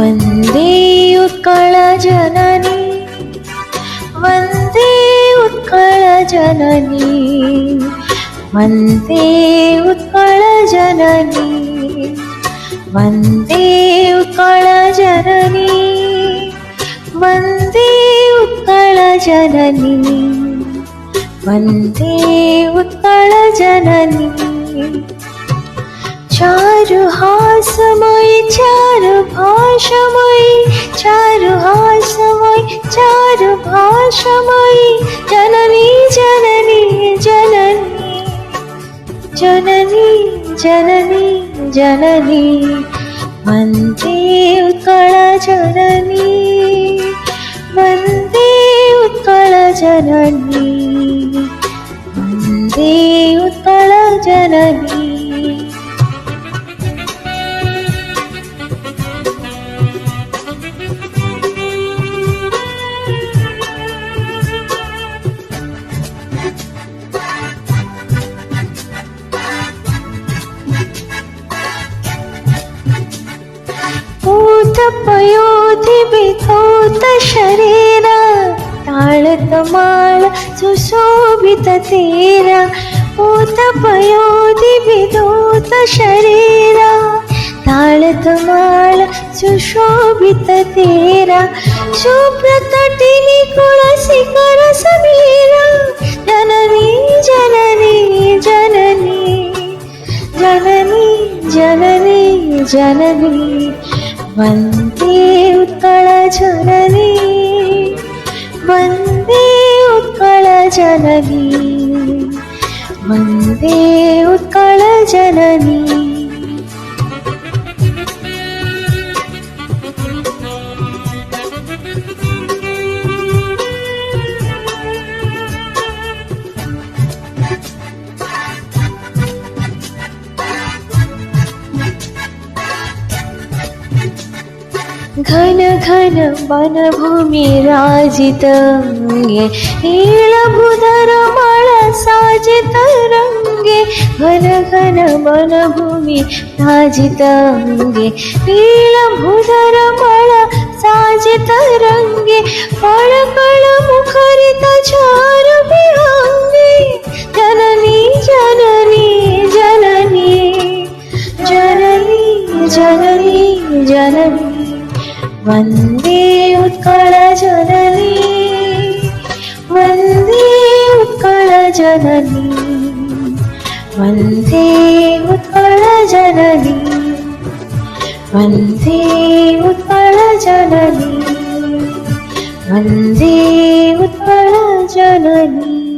वन्दे उत्कलजननी वन्दे उत्कलजननी वन्दे उत्कलजननी वन्दे उत्कलजननी वन्दे उत्कलजननी वन्दे उत्कलजननी चारुहासमयी चारुभाषमयी चारुहासमयी चारुभाषमयी जननी जननी जननी जननी जननी जननी वन्दे उत्कलजननी वन्दे उत्कलजननी वन्दे उत्कलजननी पयोधि विधौत शरीरा ताळत माळ सुशोभित तेरा पूत पयोधि विधौत शरीरा ताळत माळ सुशोभित तेरा शुभ्रतटिनी कुळ शिखर समीरा जननी जननी जननी जननी जननी जननी वन्दे उत्कलजननी वन्दे उत्कलजननी वन्दे उत्कलजननी घन घन वनभूमि राजितंगे नीलभूधर माळा साजित रंगे घन घन वनभूमि राजितंगे नीलभूधर माळा साजित रंगे कळकळ मुखरित झार विहंगे जननी जननी जननी जननी जननी जननी वन्दे उत्कलजननी वन्दे उत्कलजननी वन्दे उत्कलजननी वन्दे उत्कलजननी वन्दे उत्कलजननी।